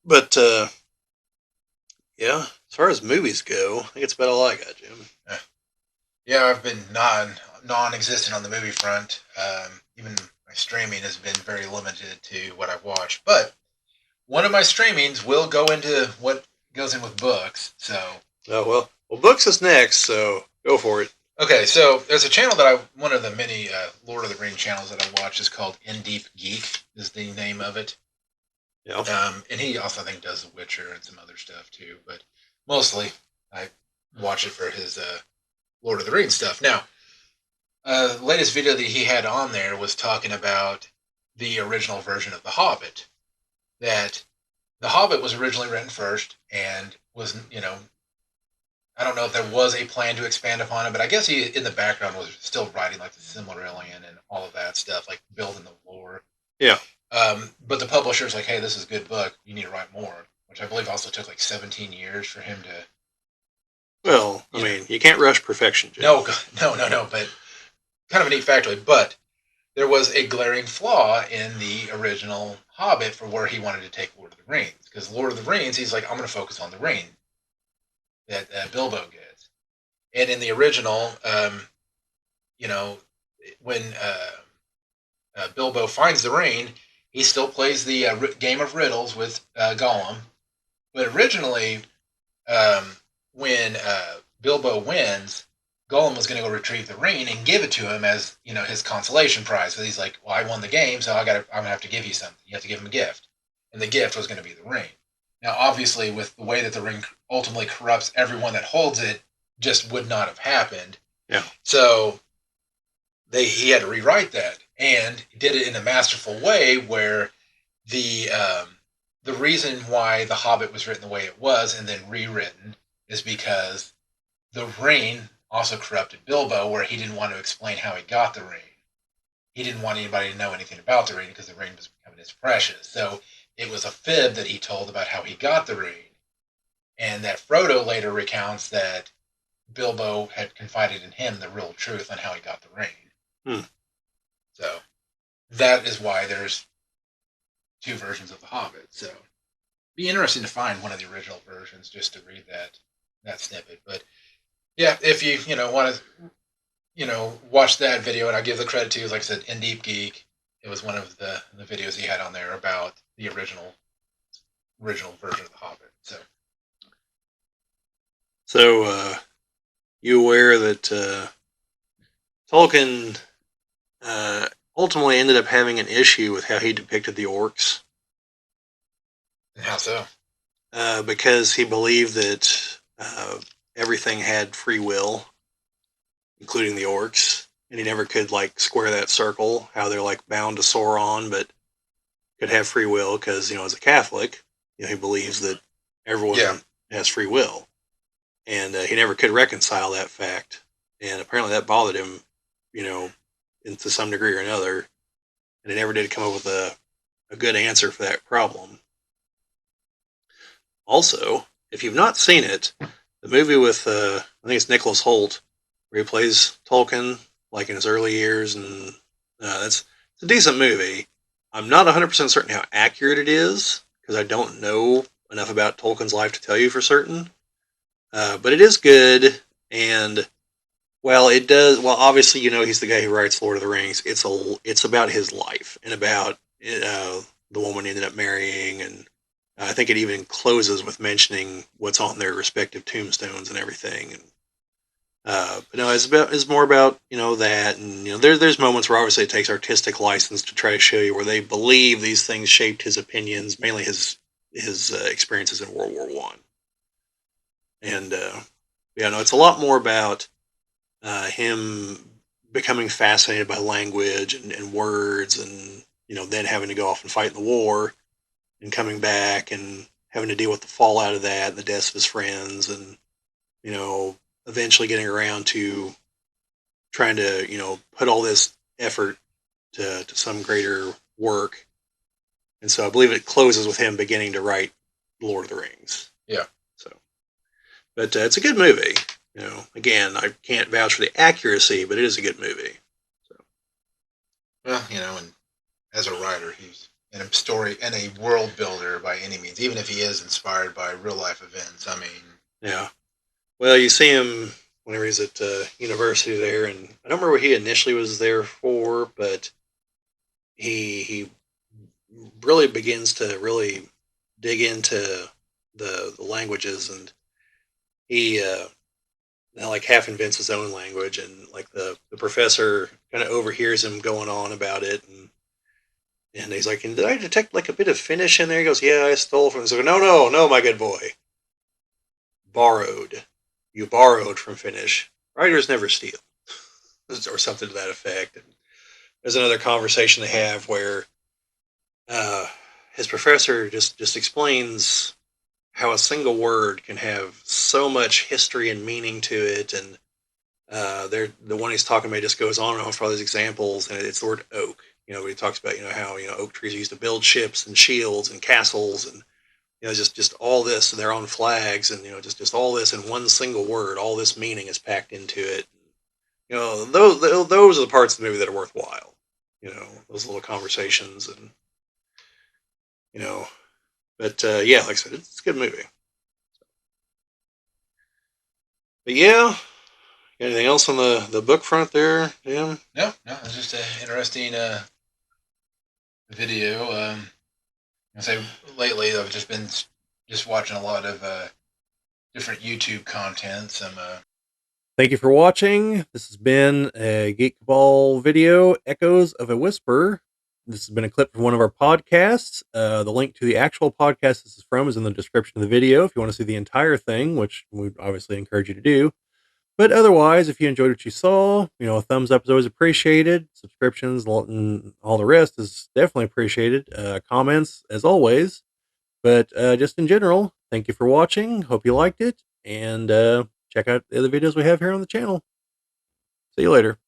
But yeah, as far as movies go, I think it's about all I got, Jim. Uh, yeah, I've been non-existent on the movie front. Even my streaming has been very limited to what I've watched. But one of my streamings will go into what goes in with books. So Oh well, books is next, so go for it. okay, so there's a channel that one of the many Lord of the Rings channels that I watch is called In Deep Geek is the name of it. Yeah. And he also, I think, does The Witcher and some other stuff too. But mostly, I watch it for his Lord of the Rings stuff. Now, the latest video that he had on there was talking about the original version of The Hobbit. That The Hobbit was originally written first and was, I don't know if there was a plan to expand upon it, but I guess he, in the background, was still writing like the Silmarillion and all of that stuff, like building the lore. Yeah. But the publisher's like, hey, this is a good book. You need to write more, which I believe also took like 17 years for him to Well, I mean, you can't rush perfection, Jim. no, no, but kind of a neat factoid. But there was a glaring flaw in the original Hobbit for where he wanted to take Lord of the Rings. Because Lord of the Rings, he's like, I'm going to focus on the ring that Bilbo gets. And in the original, you know, when Bilbo finds the ring, he still plays the game of riddles with Gollum. But originally, um, when Bilbo wins, Gollum was going to go retrieve the ring and give it to him as his consolation prize. So he's like, "Well, I won the game, so I'm gonna have to give you something. You have to give him a gift," and the gift was going to be the ring. Now, obviously, with the way that the ring ultimately corrupts everyone that holds it, just would not have happened. Yeah. So he had to rewrite that, and did it in a masterful way where the reason why the Hobbit was written the way it was and then rewritten is because the ring also corrupted Bilbo, where he didn't want to explain how he got the ring. He didn't want anybody to know anything about the ring because the ring was becoming his precious. So it was a fib that he told about how he got the ring, and that Frodo later recounts that Bilbo had confided in him the real truth on how he got the ring. Hmm. So that is why there's two versions of The Hobbit. So be interesting to find one of the original versions just to read that snippet. But yeah, if you want to watch that video, and I give the credit to, like I said, In Deep Geek. It was one of the videos he had on there about the original version of The Hobbit. So, you aware that Tolkien ultimately ended up having an issue with how he depicted the orcs? And how so? Because he believed that everything had free will, including the orcs, and he never could like square that circle. How they're like bound to Sauron, but could have free will because as a Catholic, he believes that Yeah, everyone has free will, and he never could reconcile that fact. And apparently, that bothered him, you know, to some degree or another, and he never did come up with a good answer for that problem. Also, if you've not seen it, the movie with I think it's Nicholas Holt, where he plays Tolkien like in his early years, and it's a decent movie. I'm not 100% certain how accurate it is because I don't know enough about Tolkien's life to tell you for certain. But it is good, and well, it does. Well, obviously, he's the guy who writes Lord of the Rings. It's about his life and about the woman he ended up marrying, and I think it even closes with mentioning what's on their respective tombstones and everything. And but no, it's more about that, and there's moments where obviously it takes artistic license to try to show you where they believe these things shaped his opinions, mainly his experiences in World War One, and it's a lot more about him becoming fascinated by language and words, and then having to go off and fight in the war, and coming back and having to deal with the fallout of that, and the deaths of his friends, and you know, eventually getting around to trying to put all this effort to some greater work. And so I believe it closes with him beginning to write Lord of the Rings. yeah. So, but it's a good movie. Again, I can't vouch for the accuracy, but it is a good movie. So, Well, and as a writer, he's and a story and a world builder by any means, even if he is inspired by real life events. I mean, Yeah. Well, you see him whenever he's at university there, and I don't remember what he initially was there for, but he really begins to really dig into the languages, and he like half invents his own language, and like the professor kind of overhears him going on about it, and he's like, "And did I detect like a bit of Finnish in there?" He goes, "Yeah, I stole from." He's like, "No, no, no, my good boy, borrowed. You borrowed from Finnish. Writers never steal," or something to that effect. And there's another conversation they have where uh, his professor just explains how a single word can have so much history and meaning to it, and the one he's talking about just goes on and on for all these examples, and it's the word oak. He talks about how oak trees are used to build ships and shields and castles, and just all this, and their own flags, and just all this in one single word. All this meaning is packed into it. Those are the parts of the movie that are worthwhile. Those little conversations, and you know, but yeah, like I said, it's a good movie. But yeah, anything else on the book front there, Jim? no, it's just an interesting video. I say lately I've just been just watching a lot of different YouTube content. Some Thank you for watching. This has been a Geek Ball video, Echoes of a Whisper. This has been a clip from one of our podcasts. The link to the actual podcast this is from is in the description of the video if you want to see the entire thing, which we obviously encourage you to do. But otherwise, if you enjoyed what you saw, a thumbs up is always appreciated. Subscriptions and all the rest is definitely appreciated. Comments, as always. But just in general, thank you for watching. Hope you liked it. And check out the other videos we have here on the channel. See you later.